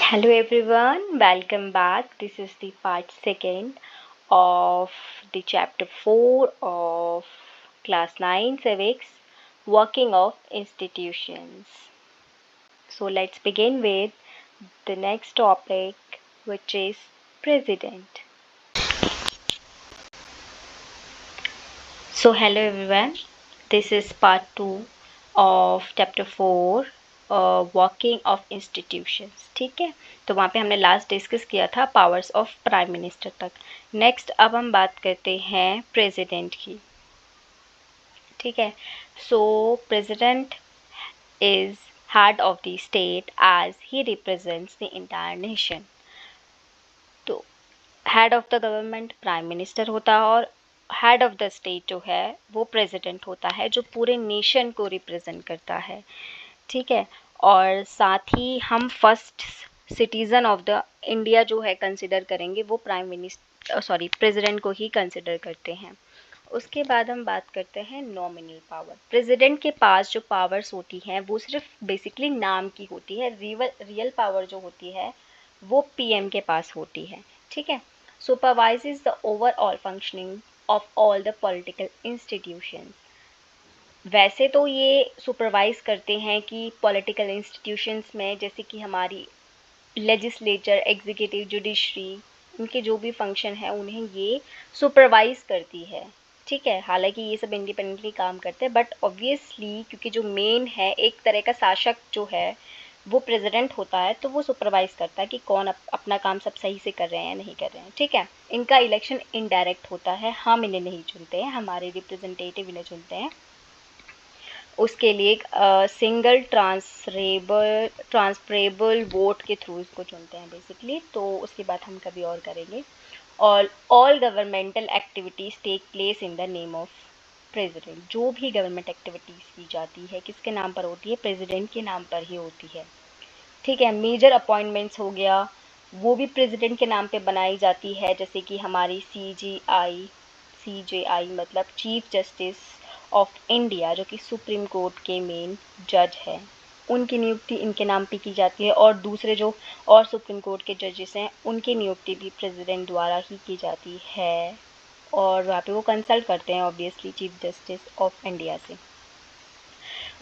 Hello everyone, welcome back. This is the part second of the chapter 4 of class 9 civics, working of institutions. So let's begin with the next topic, which is president. So hello everyone, this is part 2 of chapter 4 working of institutions. ठीक है, तो वहाँ पे हमने last discuss किया था powers of prime minister तक. Next अब हम बात करते हैं प्रेसिडेंट की. ठीक है, so president is head of the state as he represents the entire nation. तो head of the government prime minister होता है और हेड ऑफ द स्टेट जो है वो प्रेसिडेंट होता है, जो पूरे नेशन को रिप्रेजेंट करता है. ठीक है, और साथ ही हम first citizen of the India जो है कंसिडर करेंगे, वो प्रेसिडेंट को ही कंसिडर करते हैं. उसके बाद हम बात करते हैं नॉमिनल पावर. प्रेसिडेंट के पास जो पावर्स होती हैं वो सिर्फ बेसिकली नाम की होती है. रियल पावर जो होती है वो पीएम के पास होती है. ठीक है, supervises the overall functioning of all the political institutions. वैसे तो ये सुपरवाइज करते हैं कि पॉलिटिकल इंस्टीट्यूशंस में, जैसे कि हमारी लेजिस्लेचर, एग्जीक्यूटिव, जुडिशरी, इनके जो भी फंक्शन है उन्हें ये सुपरवाइज करती है. ठीक है, हालांकि ये सब इंडिपेंडेंटली काम करते हैं, बट ऑब्वियसली क्योंकि जो मेन है, एक तरह का शासक जो है वो प्रेसिडेंट होता है, तो वो सुपरवाइज करता है कि कौन अपना काम सब सही से कर रहे हैं या नहीं कर रहे हैं. ठीक है, इनका इलेक्शन इनडायरेक्ट होता है, हम इन्हें नहीं चुनते हैं, हमारे रिप्रेजेंटेटिव इन्हें चुनते हैं. उसके लिए एक सिंगल ट्रांसफरेबल वोट के थ्रू इसको चुनते हैं बेसिकली. तो उसकी बात हम कभी और करेंगे. All governmental activities take place in the name of president. जो भी गवर्नमेंट एक्टिविटीज़ की जाती है किसके नाम पर होती है? प्रेसिडेंट के नाम पर ही होती है. ठीक है, मेजर अपॉइंटमेंट्स हो गया वो भी प्रेसिडेंट के नाम पे बनाई जाती है, जैसे कि हमारी CJI मतलब चीफ जस्टिस ऑफ इंडिया, जो कि सुप्रीम कोर्ट के मेन जज है, उनकी नियुक्ति इनके नाम पे की जाती है. और दूसरे जो और सुप्रीम कोर्ट के जजेस हैं उनकी नियुक्ति भी प्रेसिडेंट द्वारा ही की जाती है, और वहाँ पे वो कंसल्ट करते हैं obviously chief justice of India से.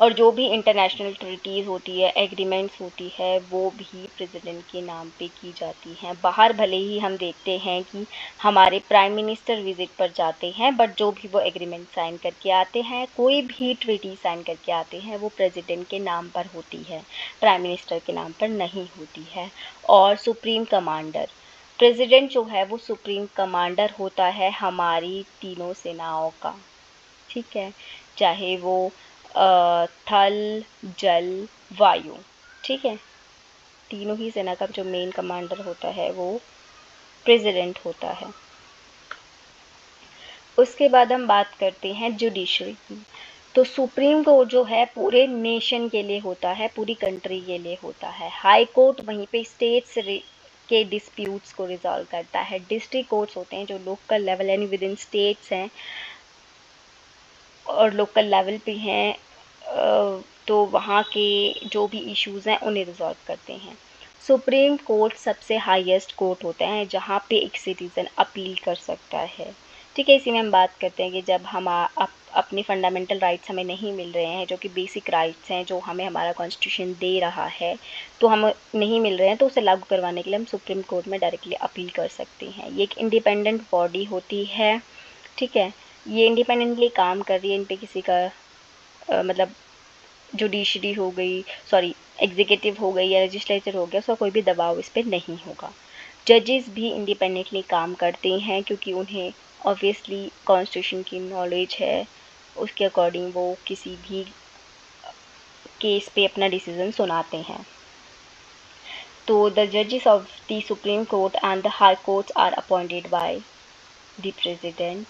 और जो भी इंटरनेशनल ट्रीटीज़ होती है, एग्रीमेंट्स होती है, वो भी प्रेसिडेंट के नाम पे की जाती हैं. बाहर भले ही हम देखते हैं कि हमारे प्राइम मिनिस्टर विजिट पर जाते हैं, बट जो भी वो एग्रीमेंट साइन करके आते हैं, कोई भी ट्रीटी साइन करके आते हैं, वो प्रेसिडेंट के नाम पर होती है, प्राइम मिनिस्टर के नाम पर नहीं होती है. और सुप्रीम कमांडर, प्रेसिडेंट जो है वो सुप्रीम कमांडर होता है हमारी तीनों सेनाओं का. ठीक है, चाहे वो थल, जल, वायु. ठीक है, तीनों ही सेना का जो मेन कमांडर होता है वो प्रेसिडेंट होता है. उसके बाद हम बात करते हैं जुडिशरी की. तो सुप्रीम कोर्ट जो है पूरे नेशन के लिए होता है, पूरी कंट्री के लिए होता है. हाई कोर्ट वहीं पे स्टेट्स के डिस्प्यूट्स को रिजॉल्व करता है. डिस्ट्रिक्ट कोर्ट्स होते हैं जो लोकल लेवल यानी विद इन स्टेट्स हैं और लोकल लेवल पे हैं, तो वहाँ के जो भी इश्यूज़ हैं उन्हें रिजॉल्व करते हैं. सुप्रीम कोर्ट सबसे हाईएस्ट कोर्ट होता है जहाँ पे एक सिटीज़न अपील कर सकता है. ठीक है, इसी में हम बात करते हैं कि जब हम अपने फंडामेंटल राइट्स हमें नहीं मिल रहे हैं, जो कि बेसिक राइट्स हैं जो हमें हमारा कॉन्स्टिट्यूशन दे रहा है, तो हम नहीं मिल रहे हैं, तो उसे लागू करवाने के लिए हम सुप्रीम कोर्ट में डायरेक्टली अपील कर सकते हैं. ये एक इंडिपेंडेंट बॉडी होती है. ठीक है, ये इंडिपेंडेंटली काम कर रही है, इन पे किसी का मतलब जुडिशरी हो गई, एग्जीक्यूटिव हो गई या लेजिस्लेचर हो गया, उसका कोई भी दबाव इस पर नहीं होगा. जजेस भी इंडिपेंडेंटली काम करते हैं क्योंकि उन्हें ऑब्वियसली कॉन्स्टिट्यूशन की नॉलेज है, उसके अकॉर्डिंग वो किसी भी केस पे अपना डिसीजन सुनाते हैं. तो द जजेस of the supreme court and the high courts are appointed by the president.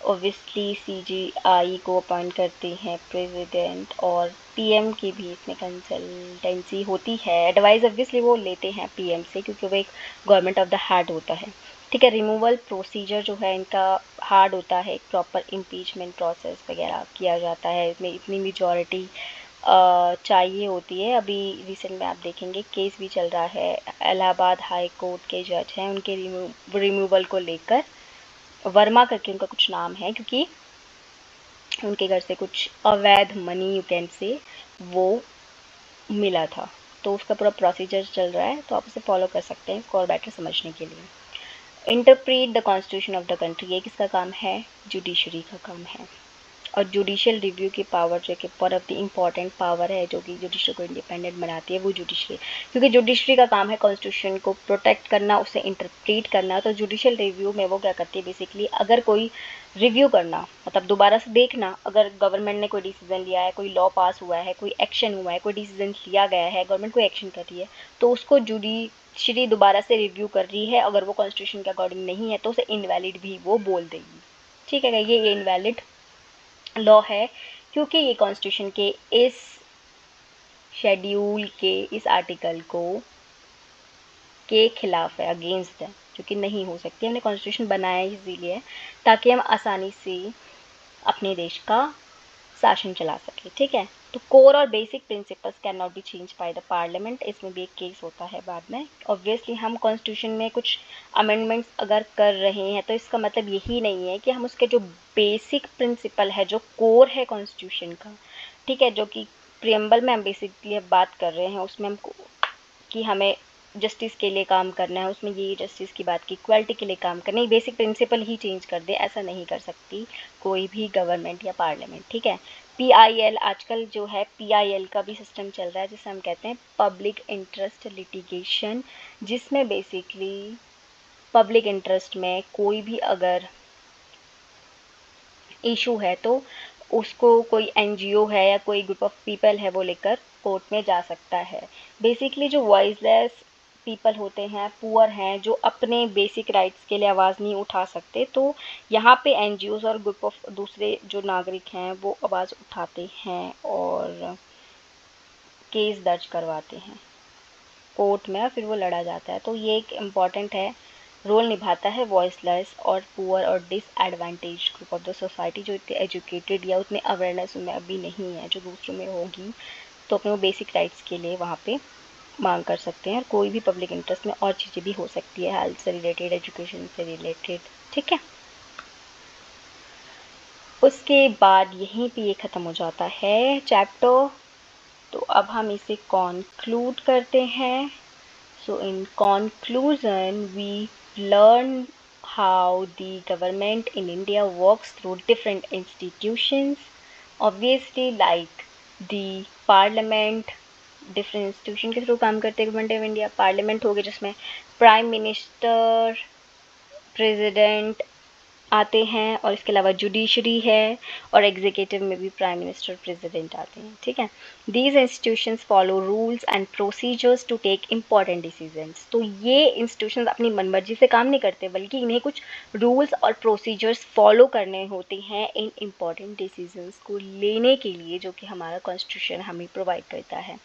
Obviously CJI को अपॉइंट करते हैं प्रेसिडेंट, और पीएम की भी इसमें कंसल्टेंसी होती है. एडवाइस ऑब्वियसली वो लेते हैं पीएम से क्योंकि वो एक गवर्नमेंट ऑफ द हेड होता है. ठीक है, रिमूवल प्रोसीजर जो है इनका हार्ड होता है. एक प्रॉपर इम्पीचमेंट प्रोसेस वगैरह किया जाता है, इसमें इतनी मेजॉरिटी चाहिए होती है। अभी रिसेंट में आप देखेंगे केस भी चल रहा है, इलाहाबाद हाई कोर्ट के जज हैं, उनके रिमूवल को लेकर, वर्मा करके उनका कुछ नाम है, क्योंकि उनके घर से कुछ अवैध मनी यू कैन से वो मिला था। तो उसका पूरा प्रोसीजर चल रहा है, तो आप उसे फॉलो कर सकते हैं इसको और बेटर समझने के लिए। Interpret the constitution of the country, ये किसका काम है? जुडिशरी का काम है। और जुडिशियल रिव्यू की पावर जो कि one of the important power है जो कि जुडिशरी को इंडिपेंडेंट बनाती है, वो जुडिशरी, क्योंकि जुडिशरी का काम है कॉन्स्टिट्यूशन को प्रोटेक्ट करना, उसे इंटरप्रेट करना। तो जुडिशियल रिव्यू में वो क्या करती है बेसिकली, अगर कोई रिव्यू करना मतलब दोबारा से देखना, अगर गवर्नमेंट ने कोई डिसीजन लिया है, कोई लॉ पास हुआ है, कोई एक्शन हुआ है, कोई डिसीजन लिया गया है, गवर्नमेंट कोई एक्शन कर रही है, तो उसको जुडिशरी दोबारा से रिव्यू कर रही है। अगर वो कॉन्स्टिट्यूशन के अकॉर्डिंग नहीं है तो उसे इनवैलिड भी वो बोल देगी। ठीक है, ये इनवैलिड लॉ है क्योंकि ये कॉन्स्टिट्यूशन के इस शेड्यूल के इस आर्टिकल को के खिलाफ है, अगेंस्ट है, जो कि नहीं हो सकती। हमने कॉन्स्टिट्यूशन बनाया इसीलिए ताकि हम आसानी से अपने देश का शासन चला सके। ठीक है, तो कोर और basic principles can not be change by the parliament. इसमें भी एक केस होता है बाद में। ऑब्वियसली हम कॉन्स्टिट्यूशन में कुछ अमेंडमेंट्स अगर कर रहे हैं तो इसका मतलब यही नहीं है कि हम उसके जो बेसिक प्रिंसिपल है, जो कोर है कॉन्स्टिट्यूशन का, ठीक है, जो कि प्रियम्बल में हम बेसिकली बात कर रहे हैं, उसमें हम कि हमें जस्टिस के लिए काम करना है, उसमें ये जस्टिस की बात की, इक्वालिटी के लिए काम करना है, बेसिक प्रिंसिपल ही चेंज कर दे, ऐसा नहीं कर सकती कोई भी गवर्नमेंट या पार्लियामेंट। ठीक है, PIL आजकल जो है PIL का भी सिस्टम चल रहा है जिसे हम कहते हैं पब्लिक इंटरेस्ट लिटिगेशन, जिसमें बेसिकली पब्लिक इंटरेस्ट में कोई भी अगर इशू है तो उसको कोई NGO है या कोई ग्रुप ऑफ पीपल है वो लेकर कोर्ट में जा सकता है। बेसिकली जो वॉइसलेस पीपल होते हैं, पुअर हैं, जो अपने बेसिक राइट्स के लिए आवाज़ नहीं उठा सकते, तो यहाँ पे NGOs और ग्रुप ऑफ दूसरे जो नागरिक हैं वो आवाज़ उठाते हैं और केस दर्ज करवाते हैं कोर्ट में और फिर वो लड़ा जाता है। तो ये एक इम्पॉर्टेंट है, रोल निभाता है वॉइसलेस और पुअर और disadvantage group of the society, जो इतने एजुकेटेड या उतने अवेयरनेस उनमें अभी नहीं है, जो दूसरों में होगी, तो अपने वो बेसिक राइट्स के लिए वहाँ पे मांग कर सकते हैं। और कोई भी पब्लिक इंटरेस्ट में और चीज़ें भी हो सकती है, हेल्थ से रिलेटेड, एजुकेशन से रिलेटेड। ठीक है, उसके बाद यहीं पे ये ख़त्म हो जाता है चैप्टर। तो अब हम इसे कॉन्क्लूड करते हैं। So in conclusion, we learn how the government in India works through different institutions. Obviously, like the parliament, different institution के थ्रू काम करते हैं गवर्नमेंट ऑफ इंडिया। पार्लियामेंट हो गया जिसमें प्राइम मिनिस्टर, प्रेसिडेंट आते हैं, और इसके अलावा जुडिशरी है, और एग्जीक्यूटिव में भी प्राइम मिनिस्टर, प्रेसिडेंट आते हैं। ठीक है, these institutions follow rules and procedures to take important decisions. तो ये इंस्टीट्यूशंस अपनी मनमर्जी से काम नहीं करते, बल्कि इन्हें कुछ रूल्स और प्रोसीजर्स फॉलो करने होते हैं इन इम्पॉर्टेंट डिसीजंस को लेने के लिए, जो कि हमारा कॉन्स्टिट्यूशन हमें प्रोवाइड करता है।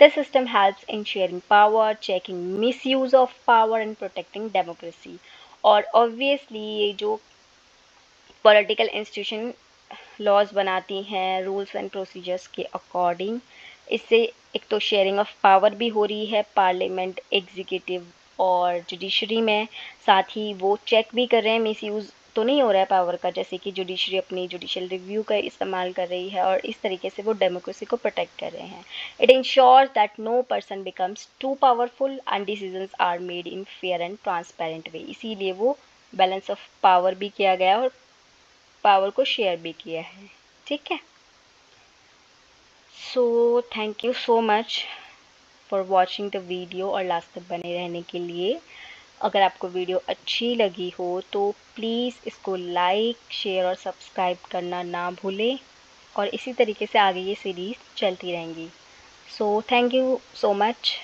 The system helps in sharing power, checking misuse of power and protecting democracy. और ऑब्वियसली ये जो पॉलिटिकल इंस्टीट्यूशन लॉज बनाती हैं रूल्स एंड प्रोसीजर्स के अकॉर्डिंग, इससे एक तो शेयरिंग ऑफ पावर भी हो रही है पार्लियामेंट, एग्जीक्यूटिव और जुडिशरी में, साथ ही वो चेक भी कर रहे हैं मिसयूज़ तो नहीं हो रहा है पावर का, जैसे कि जुडिशरी अपनी जुडिशियल रिव्यू का इस्तेमाल कर रही है, और इस तरीके से वो डेमोक्रेसी को प्रोटेक्ट कर रहे हैं। It ensures that no person becomes too powerful and decisions are made in fair and transparent way. इसीलिए वो बैलेंस ऑफ पावर भी किया गया और पावर को शेयर भी किया है। ठीक है, so thank you so much for watching the video और लास्ट तक बने रहने के लिए। अगर आपको वीडियो अच्छी लगी हो तो प्लीज़ इसको लाइक, शेयर और सब्सक्राइब करना ना भूलें, और इसी तरीके से आगे ये सीरीज़ चलती रहेंगी। So thank you so much.